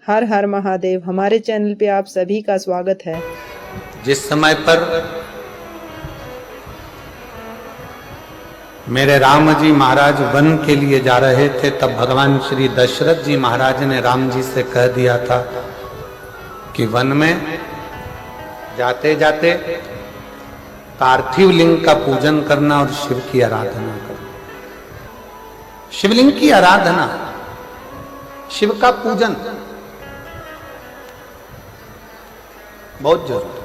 हर हर महादेव। हमारे चैनल पे आप सभी का स्वागत है। जिस समय पर मेरे राम जी महाराज वन के लिए जा रहे थे, तब भगवान श्री दशरथ जी महाराज ने राम जी से कह दिया था कि वन में जाते जाते पार्थिव लिंग का पूजन करना और शिव की आराधना करना। शिवलिंग की आराधना, शिव का पूजन बहुत जरूरी।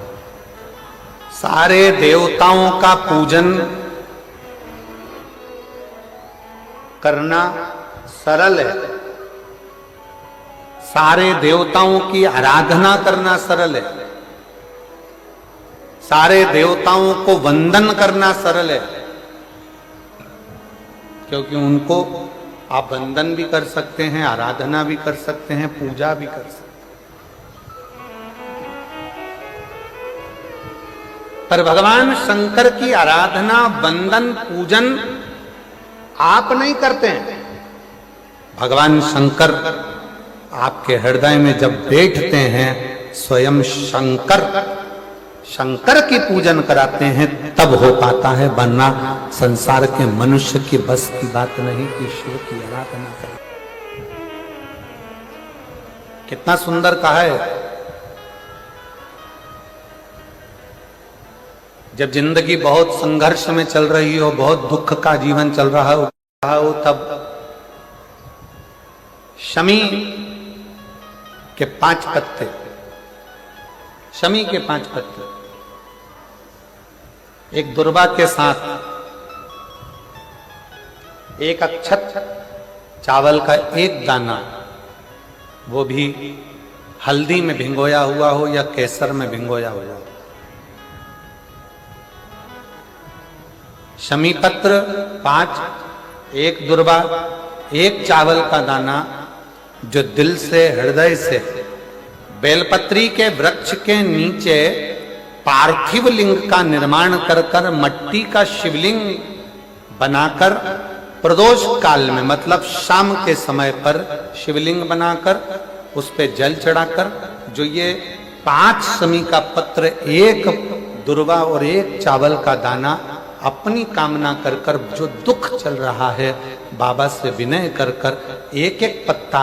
सारे देवताओं का पूजन करना सरल है, सारे देवताओं की आराधना करना सरल है, सारे देवताओं को वंदन करना सरल है, क्योंकि उनको आप वंदन भी कर सकते हैं, आराधना भी कर सकते हैं, पूजा भी कर सकते हैं। पर भगवान शंकर की आराधना, वंदन, पूजन आप नहीं करते हैं। भगवान शंकर आपके हृदय में जब बैठते हैं, स्वयं शंकर शंकर की पूजन कराते हैं, तब हो पाता है, वरना संसार के मनुष्य की बस की बात नहीं कि शिव की आराधना करें। कितना सुंदर कहा है। जब जिंदगी बहुत संघर्ष में चल रही हो, बहुत दुख का जीवन चल रहा हो, तब शमी के 5 पत्ते, शमी के 5 पत्ते, एक दुर्वा के साथ एक अक्षत चावल का एक दाना, वो भी हल्दी में भिंगोया हुआ हो या केसर में भिंगोया हुआ हो, शमी पत्र 5, एक दुर्वा, एक चावल का दाना, जो दिल से, हृदय से बेलपत्री के वृक्ष के नीचे पार्थिव लिंग का निर्माण कर कर, मट्टी का शिवलिंग बनाकर, प्रदोष काल में मतलब शाम के समय पर शिवलिंग बनाकर उस पे जल चढ़ाकर, जो ये 5 शमी का पत्र, एक दुर्वा और एक चावल का दाना, अपनी कामना कर कर, जो दुख चल रहा है, बाबा से विनय कर कर एक एक पत्ता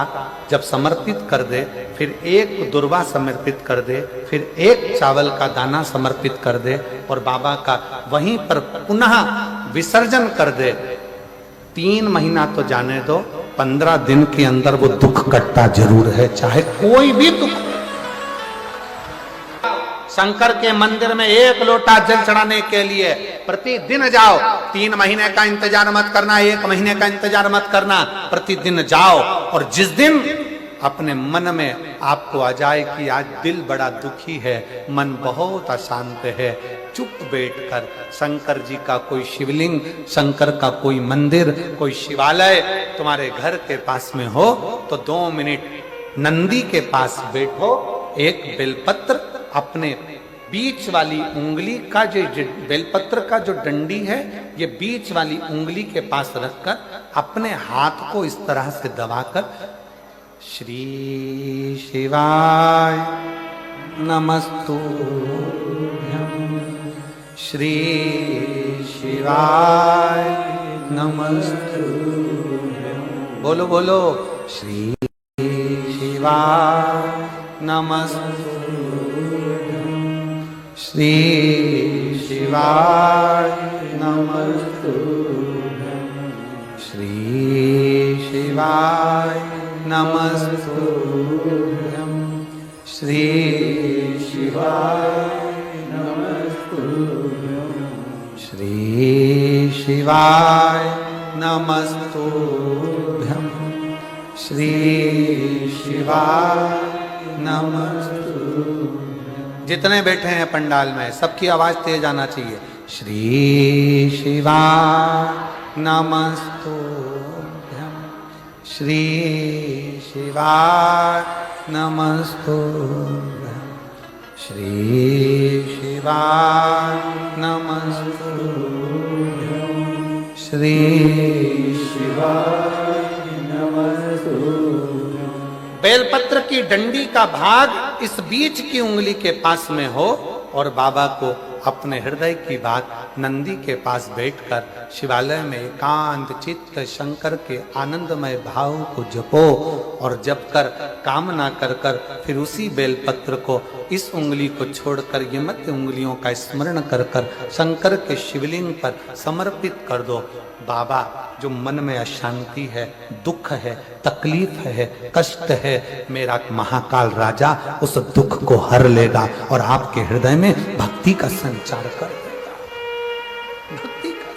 जब समर्पित कर दे, फिर एक दुर्वा समर्पित कर दे, फिर एक चावल का दाना समर्पित कर दे और बाबा का वहीं पर पुनः विसर्जन कर दे, 3 महीना तो जाने दो, 15 दिन के अंदर वो दुख कटता जरूर है, चाहे कोई भी दुख। शंकर के मंदिर में 1 लोटा जल चढ़ाने के लिए प्रतिदिन जाओ। 3 महीने का इंतजार मत करना, 1 महीने का इंतजार मत करना, प्रतिदिन जाओ। और जिस दिन अपने मन में आपको आ जाए कि आज दिल बड़ा दुखी है, मन बहुत अशांत है, चुप बैठकर शंकर जी का कोई शिवलिंग, शंकर का कोई मंदिर, कोई शिवालय तुम्हारे घर के पास में हो, तो 2 मिनट नंदी के पास बैठो, एक बेलपत्र अपने बीच वाली उंगली का, जो बेलपत्र का जो डंडी है, ये बीच वाली उंगली के पास रखकर अपने हाथ को इस तरह से दबाकर, श्री शिवाय नमस्तुभ्यं, श्री शिवाय नमस्तुभ्यं, बोलो बोलो, श्री शिवाय नमस्तुभ्यं, श्री शिवाय नमस्तुभ्यं, श्री शिवाय नमस्तुभ्यं, श्री शिवाय नमस्तुभ्यं, श्री शिवाय नमस्तुभ्यं, श्री शिवाय नमस्तुभ्यं। जितने बैठे हैं पंडाल में, सबकी आवाज तेज आना चाहिए। श्री शिवाय नमस्तुभ्यं, श्री शिवाय नमस्तुभ्यं, श्री शिवाय नमस्तुभ्यं, श्री शिवाय नमस्तुभ्यं, बेलपत्र की डंडी का भाग इस बीच की उंगली के पास में हो और बाबा को अपने हृदय की बात नंदी के पास बैठकर शिवालय में एकांत चित्त शंकर के आनंदमय भाव को जपो और जप कर कामना कर कर फिर उसी बेलपत्र को इस उंगली को छोड़कर ये मध्य उंगलियों का स्मरण कर कर शंकर के शिवलिंग पर समर्पित कर दो। बाबा, जो मन में अशांति है, दुख है, तकलीफ है, कष्ट है, मेरा महाकाल राजा उस दुख को हर लेगा और आपके हृदय में भक्ति का संचार कर देगा। भक्ति का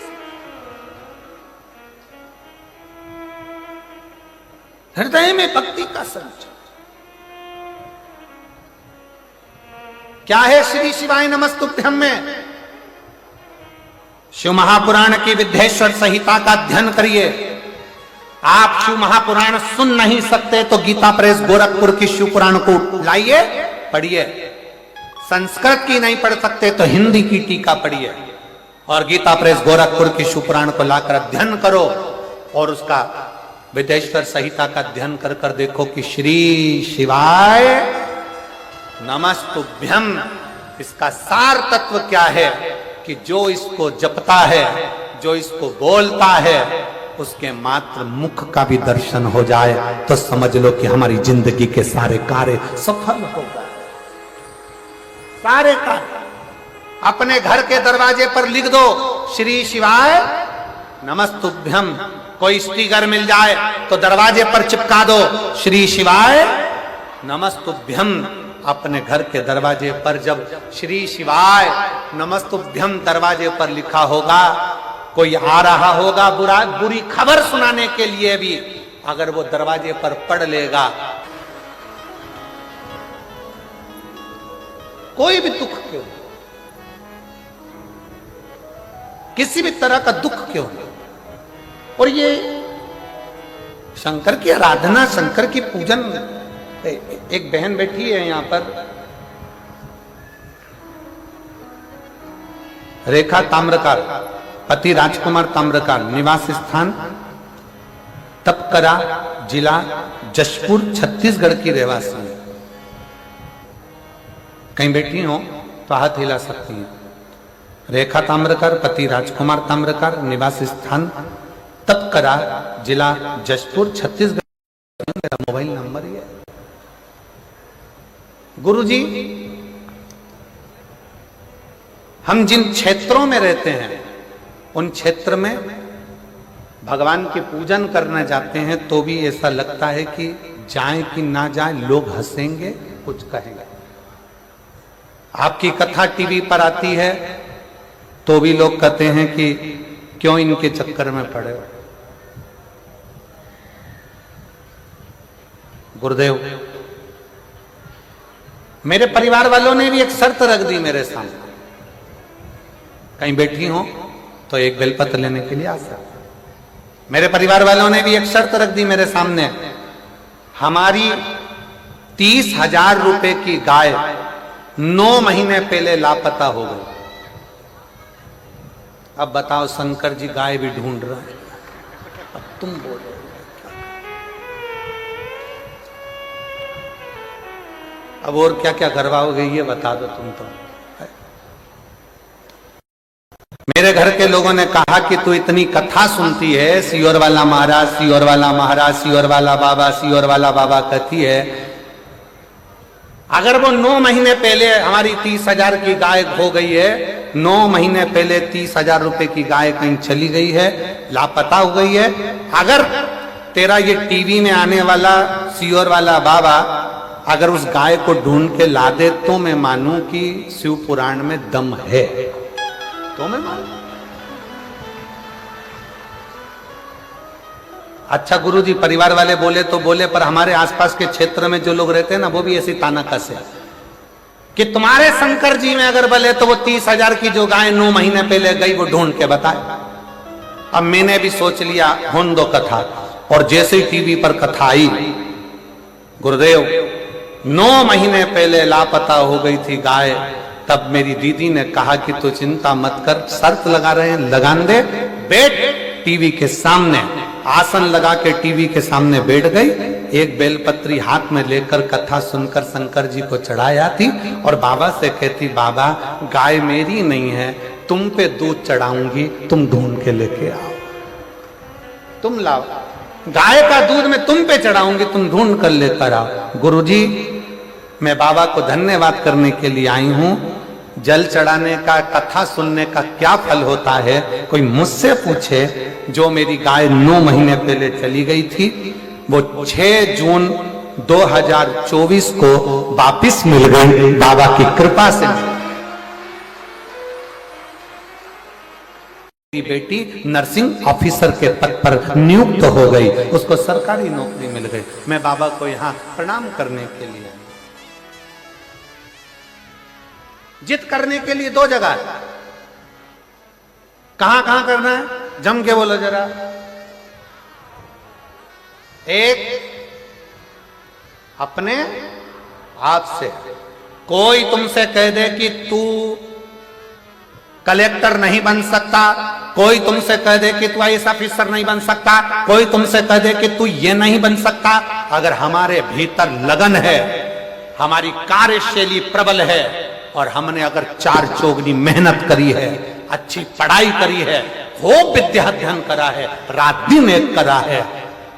हृदय में भक्ति का संचार क्या है? श्री शिवाय नमस्तुभ्यम में शिव महापुराण की विद्येश्वर संहिता का अध्ययन करिए। आप शिव महापुराण सुन नहीं सकते तो गीता प्रेस गोरखपुर की शिव पुराण को लाइए, पढ़िए। संस्कृत की नहीं पढ़ सकते तो हिंदी की टीका पढ़िए और गीता प्रेस गोरखपुर की शिव पुराण को लाकर अध्ययन करो और उसका विद्येश्वर संहिता का अध्ययन कर कर देखो कि श्री शिवाय नमस्तुभ्यम इसका सार तत्व क्या है कि जो इसको जपता है, जो इसको बोलता है, उसके मात्र मुख का भी दर्शन हो जाए तो समझ लो कि हमारी जिंदगी के सारे कार्य सफल हो गए। सारे कार्य अपने घर के दरवाजे पर लिख दो श्री शिवाय नमस्तुभ्यम। कोई स्टिकर मिल जाए तो दरवाजे पर चिपका दो श्री शिवाय नमस्तुभ्यम। अपने घर के दरवाजे पर जब श्री शिवाय नमस्तुभ्यम दरवाजे पर लिखा होगा, कोई आ रहा होगा बुरी खबर सुनाने के लिए भी, अगर वो दरवाजे पर पढ़ लेगा, कोई भी दुख क्यों, किसी भी तरह का दुख क्यों, और ये शंकर की आराधना, शंकर की पूजन। एक बहन बैठी है यहां पर, रेखा ताम्रकार, पति राजकुमार ताम्रकार, निवास स्थान तपकरा, जिला जशपुर, छत्तीसगढ़ की रहवासी है। कहीं बैठी हो तो हाथ हिला सकती है। रेखा ताम्रकार, पति राजकुमार ताम्रकार, निवास स्थान तपकरा, जिला जशपुर, छत्तीसगढ़। मेरा मोबाइल नंबर ही है। गुरुजी, हम जिन क्षेत्रों में रहते हैं उन क्षेत्र में भगवान के पूजन करने जाते हैं तो भी ऐसा लगता है कि जाएं कि ना जाएं, लोग हंसेंगे, कुछ कहेंगे। आपकी कथा टीवी पर आती है तो भी लोग कहते हैं कि क्यों इनके चक्कर में पड़े हो। गुरुदेव, मेरे परिवार वालों ने भी एक शर्त रख दी मेरे सामने, कहीं बैठी हो तो एक बेलपत्र लेने के लिए आ सकते। मेरे परिवार वालों ने भी एक शर्त रख दी मेरे सामने, हमारी 30,000 रुपए की गाय 9 महीने पहले लापता हो गई। अब बताओ, शंकर जी गाय भी ढूंढ रहे हैं, अब तुम बोलो। अब और क्या क्या करवाओगे ये बता दो तुम तो। मेरे घर के लोगों ने कहा कि तू इतनी कथा सुनती है, सियोर वाला महाराज, सियोर वाला महाराज, सियोर वाला बाबा, सियोर वाला बाबा कहती है, अगर वो 9 महीने पहले हमारी 30,000 की गाय खो गई है, 9 महीने पहले 30,000 रुपए की गाय कहीं चली गई है, लापता हो गई है, अगर तेरा ये टीवी में आने वाला सियोर वाला बाबा अगर उस गाय को ढूंढ के ला दे तो मैं मानूं कि शिव पुराण में दम है, तो मैं मानूं। अच्छा गुरुजी, परिवार वाले बोले तो बोले, पर हमारे आसपास के क्षेत्र में जो लोग रहते हैं ना, वो भी ऐसी ताना कसे कि तुम्हारे शंकर जी में अगर बोले तो वो 30,000 की जो गाय 9 महीने पहले गई वो ढूंढ के बताए। अब मैंने भी सोच लिया होन दो कथा, और जैसे ही टीवी पर कथा आई, गुरुदेव 9 महीने पहले लापता हो गई थी गाय, तब मेरी दीदी ने कहा कि तू चिंता मत कर, शर्त लगा रहे हैं, लगान दे, बैठ टीवी के सामने, आसन लगा के टीवी के सामने बैठ गई, एक बेलपत्री हाथ में लेकर कथा सुनकर शंकर जी को चढ़ाया थी और बाबा से कहती, बाबा गाय मेरी नहीं है, तुम पे दूध चढ़ाऊंगी, तुम ढूंढ के लेके आओ, तुम लाओ, गाय का दूध मैं तुम पे चढ़ाऊंगी, तुम ढूंढ कर लेकर आओ। गुरुजी मैं बाबा को धन्यवाद करने के लिए आई हूं। जल चढ़ाने का, कथा सुनने का क्या फल होता है, कोई मुझसे पूछे। जो मेरी गाय 9 महीने पहले चली गई थी, वो 6 जून 2024 को वापिस मिल गई, बाबा की कृपा से। मेरी बेटी नर्सिंग ऑफिसर के पद पर नियुक्त हो गई, उसको सरकारी नौकरी मिल गई। मैं बाबा को यहाँ प्रणाम करने के लिए, जिद करने के लिए 2 जगह, कहां कहां करना है, जम के बोलो जरा। एक अपने आप से, कोई तुमसे कह दे कि तू कलेक्टर नहीं बन सकता, कोई तुमसे कह दे कि तू आईएएस ऑफिसर नहीं बन सकता, कोई तुमसे कह दे कि तू ये नहीं बन सकता, अगर हमारे भीतर लगन है, हमारी कार्यशैली प्रबल है और हमने अगर 4 चौगनी मेहनत करी है, अच्छी पढ़ाई करी है, खूब विद्या अध्ययन करा है, रात दिन एक करा है,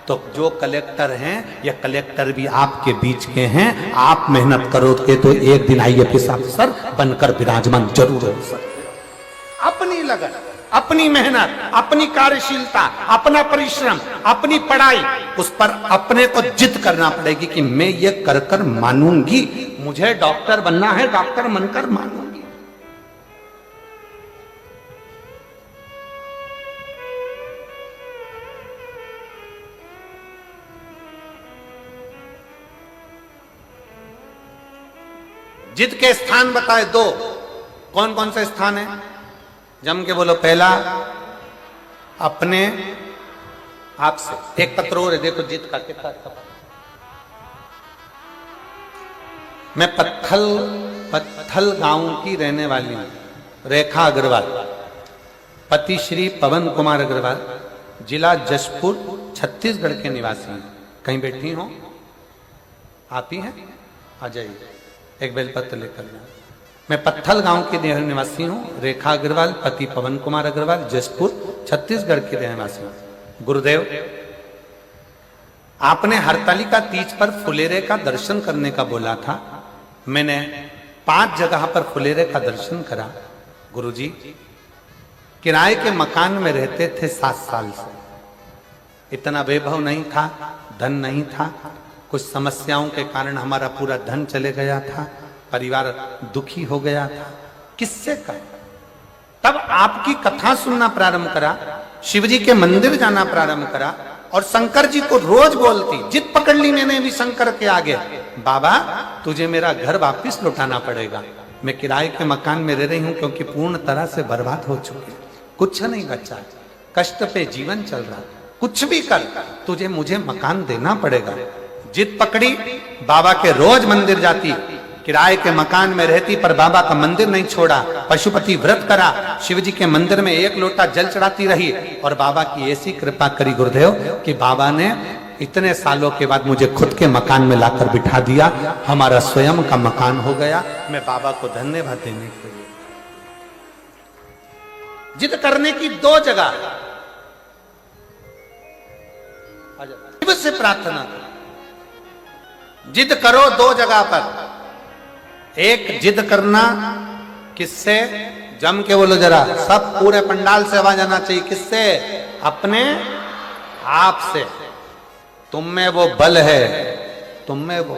तो जो कलेक्टर हैं या कलेक्टर भी आपके बीच के हैं, आप मेहनत करोगे तो एक दिन आईएएस ऑफिसर बनकर विराजमान जरूर हो सकते। अपनी लगन, अपनी मेहनत, अपनी कार्यशीलता, अपना परिश्रम, अपनी पढ़ाई, उस पर अपने को जिद करना पड़ेगी कि मैं ये कर कर मानूंगी, मुझे डॉक्टर बनना है, डॉक्टर बनकर मानूंगी। जिद के स्थान बताए 2, कौन कौन से स्थान है, जम के बोलो। पहला अपने आप से, एक पत्र और है, देखो जिद का कितना। मैं पत्थल गांव की रहने वाली हूं, रेखा अग्रवाल, पति श्री पवन कुमार अग्रवाल, जिला जशपुर, छत्तीसगढ़ के निवासी हैं। कहीं बैठी हो, आप ही हैं, आ जाइए, एक बेलपत्र लेकर जाओ। मैं पत्थल गांव की निवासी हूं, रेखा अग्रवाल, पति पवन कुमार अग्रवाल, जशपुर, छत्तीसगढ़ की निवासी हूं। गुरुदेव, आपने हरतालिका तीज पर फुलेरे का दर्शन करने का बोला था, मैंने 5 जगह पर फुलेरे का दर्शन करा। गुरुजी, किराए के मकान में रहते थे 7 साल से, इतना वैभव नहीं था, धन नहीं था, कुछ समस्याओं के कारण हमारा पूरा धन चले गया था, परिवार दुखी हो गया था। किससे का? तब आपकी कथा सुनना प्रारंभ करा, शिवजी के मंदिर जाना प्रारंभ करा और शंकर जी को रोज बोलती, जिद पकड़ ली मैंने भी शंकर के आगे, बाबा तुझे मेरा घर वापस लौटाना पड़ेगा, मैं किराए के मकान में रह रही हूं क्योंकि पूर्ण तरह से बर्बाद हो चुकी, कुछ नहीं बचा, कष्ट पे जीवन चल रहा, कुछ भी कर तुझे मुझे मकान देना पड़ेगा। जिद पकड़ी, बाबा के रोज मंदिर जाती, किराए के मकान में रहती पर बाबा का मंदिर नहीं छोड़ा, पशुपति व्रत करा, शिवजी के मंदिर में 1 लोटा जल चढ़ाती रही और बाबा की ऐसी कृपा करी गुरुदेव कि बाबा ने इतने सालों के बाद मुझे खुद के मकान में लाकर बिठा दिया, हमारा स्वयं का मकान हो गया। मैं बाबा को धन्यवाद देने के लिए जिद करने की 2 जगह शिव से प्रार्थना करो, जिद करो 2 जगह पर। एक जिद करना किससे, जम के बोलो जरा, सब पूरे पंडाल से आवाज आना चाहिए, किससे, अपने आप से। तुम में वो बल है, तुम में वो